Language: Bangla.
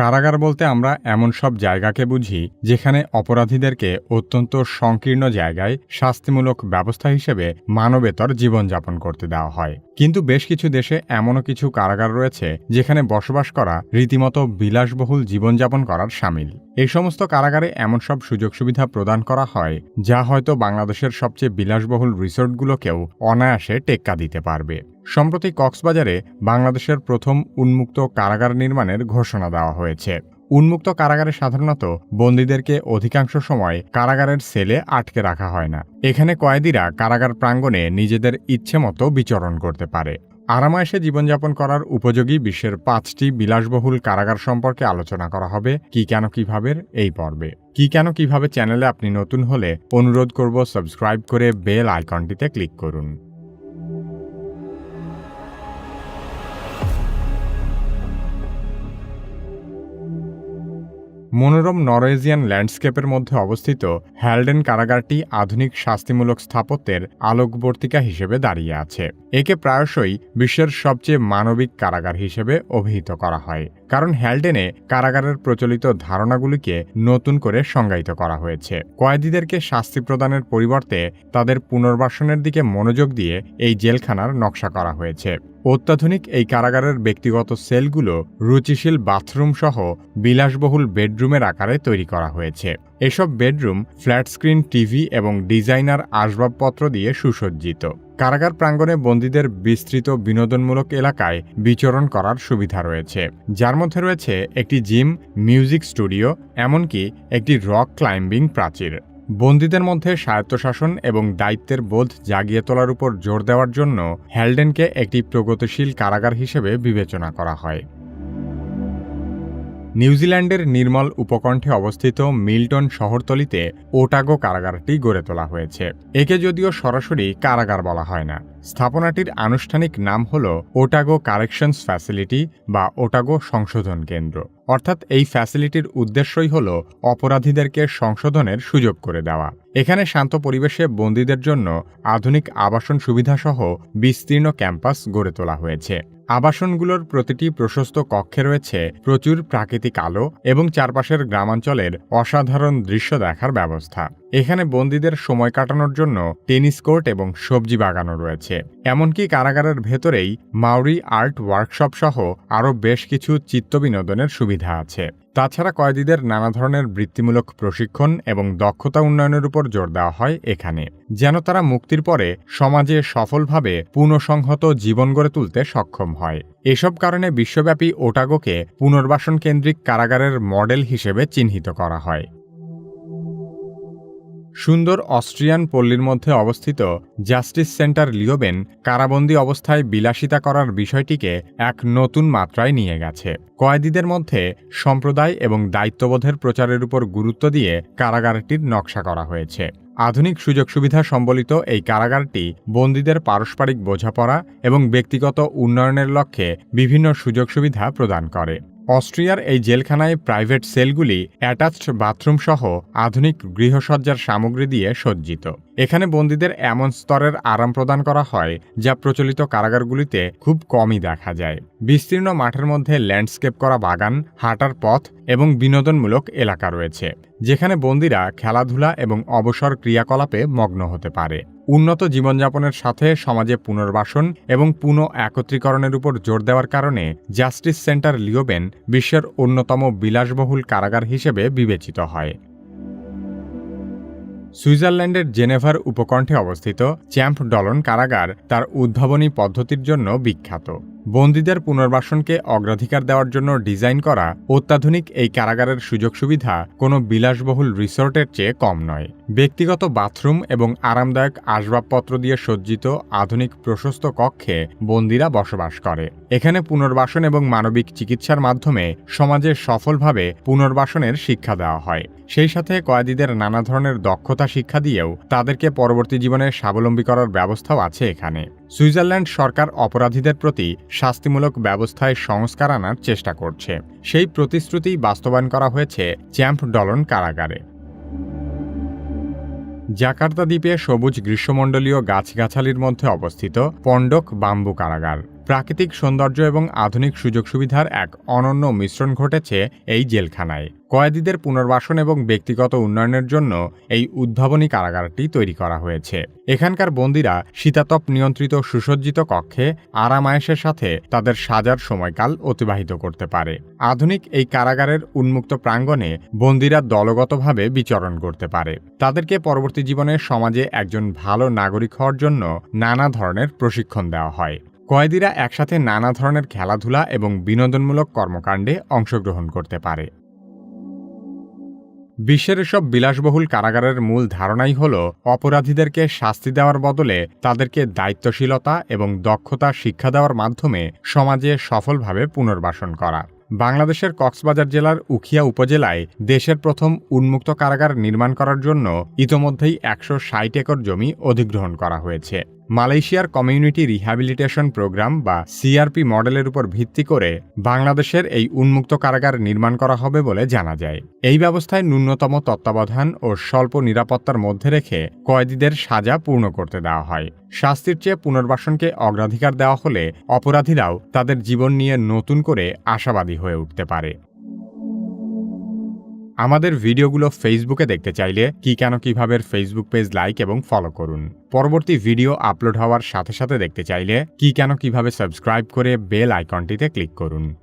কারাগার বলতে আমরা এমন সব জায়গাকে বুঝি যেখানে অপরাধীদেরকে অত্যন্ত সংকীর্ণ জায়গায় শাস্তিমূলক ব্যবস্থা হিসেবে মানবেতর জীবনযাপন করতে দেওয়া হয়। কিন্তু বেশ কিছু দেশে এমনও কিছু কারাগার রয়েছে যেখানে বসবাস করা রীতিমতো বিলাসবহুল জীবনযাপন করার শামিল। এই সমস্ত কারাগারে এমন সব সুযোগ সুবিধা প্রদান করা হয় যা হয়তো বাংলাদেশের সবচেয়ে বিলাসবহুল রিসোর্টগুলোকেও অনায়াসে টেক্কা দিতে পারবে। সম্প্রতি কক্সবাজারে বাংলাদেশের প্রথম উন্মুক্ত কারাগার নির্মাণের ঘোষণা দেওয়া হয়েছে। উন্মুক্ত কারাগারে সাধারণত বন্দীদেরকে অধিকাংশ সময় কারাগারের সেলে আটকে রাখা হয় না। এখানে কয়েদিরা কারাগার প্রাঙ্গণে নিজেদের ইচ্ছে মতো বিচরণ করতে পারে। আরামায়েশে জীবনযাপন করার উপযোগী বিশ্বের 5টি বিলাসবহুল কারাগার সম্পর্কে আলোচনা করা হবে কি কেন কিভাবে এই পর্বে। কি কেন কিভাবে চ্যানেলে আপনি নতুন হলে অনুরোধ করব সাবস্ক্রাইব করে বেল আইকনটিতে ক্লিক করুন। মনোরম নরওয়েজিয়ান ল্যান্ডস্কেপের মধ্যে অবস্থিত হ্যালডেন কারাগারটি আধুনিক শাস্তিমূলক স্থাপত্যের আলোকবর্তিকা হিসেবে দাঁড়িয়ে আছে। একে প্রায়শই বিশ্বের সবচেয়ে মানবিক কারাগার হিসেবে অভিহিত করা হয়, কারণ হ্যালডেনে কারাগারের প্রচলিত ধারণাগুলিকে নতুন করে সংজ্ঞায়িত করা হয়েছে। কয়েদিদেরকে শাস্তি প্রদানের পরিবর্তে তাদের পুনর্বাসনের দিকে মনোযোগ দিয়ে এই জেলখানার নকশা করা হয়েছে। অত্যাধুনিক এই কারাগারের ব্যক্তিগত সেলগুলো রুচিশীল বাথরুম সহ বিলাসবহুল বেডরুমের আকারে তৈরি করা হয়েছে। এসব বেডরুম ফ্ল্যাট স্ক্রিন টিভি এবং ডিজাইনার আসবাবপত্র দিয়ে সুসজ্জিত। কারাগার প্রাঙ্গণে বন্দীদের বিস্তৃত বিনোদনমূলক এলাকায় বিচরণ করার সুবিধা রয়েছে, যার মধ্যে রয়েছে একটি জিম, মিউজিক স্টুডিও, এমনকি একটি রক ক্লাইম্বিং প্রাচীর। বন্দীদের মধ্যে স্বায়ত্তশাসন এবং দায়িত্বের বোধ জাগিয়ে তোলার উপর জোর দেওয়ার জন্য হ্যালডেনকে একটি প্রগতিশীল কারাগার হিসেবে বিবেচনা করা হয়। নিউজিল্যান্ডের নির্মল উপকণ্ঠে অবস্থিত মিল্টন শহরতলিতে ওটাগো কারাগারটি গড়ে তোলা হয়েছে। একে যদিও সরাসরি কারাগার বলা হয় না, স্থাপনাটির আনুষ্ঠানিক নাম হল ওটাগো কারেকশনস ফ্যাসিলিটি বা ওটাগো সংশোধন কেন্দ্র। অর্থাৎ এই ফ্যাসিলিটির উদ্দেশ্যই হল অপরাধীদেরকে সংশোধনের সুযোগ করে দেওয়া। এখানে শান্ত পরিবেশে বন্দীদের জন্য আধুনিক আবাসন সুবিধাসহ বিস্তীর্ণ ক্যাম্পাস গড়ে তোলা হয়েছে। আবাসনগুলোর প্রতিটি প্রশস্ত কক্ষে রয়েছে প্রচুর প্রাকৃতিক আলো এবং চারপাশের গ্রামাঞ্চলের অসাধারণ দৃশ্য দেখার ব্যবস্থা। এখানে বন্দীদের সময় কাটানোর জন্য টেনিস কোর্ট এবং সবজি বাগানও রয়েছে। এমনকি কারাগারের ভেতরেই মাউরি আর্ট ওয়ার্কশপ সহ আরও বেশ কিছু চিত্তবিনোদনের সুবিধা আছে। তাছাড়া কয়েদিদের নানা ধরনের বৃত্তিমূলক প্রশিক্ষণ এবং দক্ষতা উন্নয়নের উপর জোর দেওয়া হয় এখানে, যেন তারা মুক্তির পরে সমাজে সফলভাবে পুনঃসংহত জীবন গড়ে তুলতে সক্ষম হয়। এসব কারণে বিশ্বব্যাপী ওটাগোকে পুনর্বাসন কেন্দ্রিক কারাগারের মডেল হিসেবে চিহ্নিত করা হয়। সুন্দর অস্ট্রিয়ান পল্লীর মধ্যে অবস্থিত জাস্টিস সেন্টার লিওবেন কারাবন্দী অবস্থায় বিলাসিতা করার বিষয়টিকে এক নতুন মাত্রায় নিয়ে গেছে। কয়েদিদের মধ্যে সম্প্রদায় এবং দায়িত্ববোধের প্রচারের উপর গুরুত্ব দিয়ে কারাগারটির নকশা করা হয়েছে। আধুনিক সুযোগ সুবিধা সম্বলিত এই কারাগারটি বন্দীদের পারস্পরিক বোঝাপড়া এবং ব্যক্তিগত উন্নয়নের লক্ষ্যে বিভিন্ন সুযোগ সুবিধা প্রদান করে। অস্ট্রিয়ার এই জেলখানায় প্রাইভেট সেলগুলি অ্যাটাচড বাথরুম সহ আধুনিক গৃহসজ্জার সামগ্রী দিয়ে সজ্জিত। এখানে বন্দীদের এমন স্তরের আরাম প্রদান করা হয় যা প্রচলিত কারাগারগুলিতে খুব কমই দেখা যায়। বিস্তীর্ণ মাঠের মধ্যে ল্যান্ডস্কেপ করা বাগান, হাঁটার পথ এবং বিনোদনমূলক এলাকা রয়েছে, যেখানে বন্দীরা খেলাধুলা এবং অবসর ক্রিয়াকলাপে মগ্ন হতে পারে। উন্নত জীবনযাপনের সাথে সমাজে পুনর্বাসন এবং পুনঃ একত্রীকরণের উপর জোর দেওয়ার কারণে জাস্টিস সেন্টার লিওবেন বিশ্বের অন্যতম বিলাসবহুল কারাগার হিসেবে বিবেচিত হয়। সুইজারল্যান্ডের জেনেভার উপকণ্ঠে অবস্থিত চ্যাম্পডলন কারাগার তার উদ্ভাবনী পদ্ধতির জন্য বিখ্যাত। বন্দীদের পুনর্বাসনকে অগ্রাধিকার দেওয়ার জন্য ডিজাইন করা অত্যাধুনিক এই কারাগারের সুযোগ সুবিধা কোনো বিলাসবহুল রিসোর্টের চেয়ে কম নয়। ব্যক্তিগত বাথরুম এবং আরামদায়ক আসবাবপত্র দিয়ে সজ্জিত আধুনিক প্রশস্ত কক্ষে বন্দীরা বসবাস করে। এখানে পুনর্বাসন এবং মানবিক চিকিৎসার মাধ্যমে সমাজে সফলভাবে পুনর্বাসনের শিক্ষা দেওয়া হয়। সেই সাথে কয়েদিদের নানা ধরনের দক্ষতা শিক্ষা দিয়েও তাদেরকে পরবর্তী জীবনে স্বাবলম্বী করার ব্যবস্থাও আছে এখানে। সুইজারল্যান্ড সরকার অপরাধীদের প্রতি শাস্তিমূলক ব্যবস্থায় সংস্কার আনার চেষ্টা করছে। সেই প্রতিশ্রুতি বাস্তবায়ন করা হয়েছে চ্যাম্পডলন কারাগারে। জাকার্তা দ্বীপে সবুজ গ্রীষ্মমণ্ডলীয় গাছগাছালির মধ্যে অবস্থিত পন্ডক বাম্বু কারাগার। প্রাকৃতিক সৌন্দর্য এবং আধুনিক সুযোগ সুবিধার এক অনন্য মিশ্রণ ঘটেছে এই জেলখানায়। কয়েদিদের পুনর্বাসন এবং ব্যক্তিগত উন্নয়নের জন্য এই উদ্ভাবনী কারাগারটি তৈরি করা হয়েছে। এখানকার বন্দীরা শীতাতপ নিয়ন্ত্রিত সুসজ্জিত কক্ষে আরাম-আয়েশের সাথে তাদের সাজার সময়কাল অতিবাহিত করতে পারে। আধুনিক এই কারাগারের উন্মুক্ত প্রাঙ্গণে বন্দীরা দলগতভাবে বিচরণ করতে পারে। তাদেরকে পরবর্তী জীবনে সমাজে একজন ভালো নাগরিক হওয়ার জন্য নানা ধরনের প্রশিক্ষণ দেওয়া হয়। কয়েদিরা একসাথে নানা ধরনের খেলাধুলা এবং বিনোদনমূলক কর্মকাণ্ডে অংশগ্রহণ করতে পারে। বিশ্বের এসব বিলাসবহুল কারাগারের মূল ধারণাই হল অপরাধীদেরকে শাস্তি দেওয়ার বদলে তাদেরকে দায়িত্বশীলতা এবং দক্ষতা শিক্ষা দেওয়ার মাধ্যমে সমাজে সফলভাবে পুনর্বাসন করা। বাংলাদেশের কক্সবাজার জেলার উখিয়া উপজেলায় দেশের প্রথম উন্মুক্ত কারাগার নির্মাণ করার জন্য ইতোমধ্যেই ১৬০ একর জমি অধিগ্রহণ করা হয়েছে। মালয়েশিয়ার কমিউনিটি রিহ্যাবিলিটেশন প্রোগ্রাম বা সিআরপি মডেলের উপর ভিত্তি করে বাংলাদেশের এই উন্মুক্ত কারাগার নির্মাণ করা হবে বলে জানা যায়। এই ব্যবস্থায় ন্যূনতম তত্ত্বাবধান ও স্বল্প নিরাপত্তার মধ্যে রেখে কয়েদিদের সাজা পূর্ণ করতে দেওয়া হয়। শাস্তির চেয়ে পুনর্বাসনকে অগ্রাধিকার দেওয়া হলে অপরাধীরাও তাদের জীবন নিয়ে নতুন করে আশাবাদী হয়ে উঠতে পারে। আমাদের ভিডিওগুলো ফেসবুকে দেখতে চাইলে কি কেন কিভাবে ফেসবুক পেজ লাইক এবং ফলো করুন। পরবর্তী ভিডিও আপলোড হওয়ার সাথে সাথে দেখতে চাইলে কি কেন কিভাবে সাবস্ক্রাইব করে বেল আইকনটিতে ক্লিক করুন।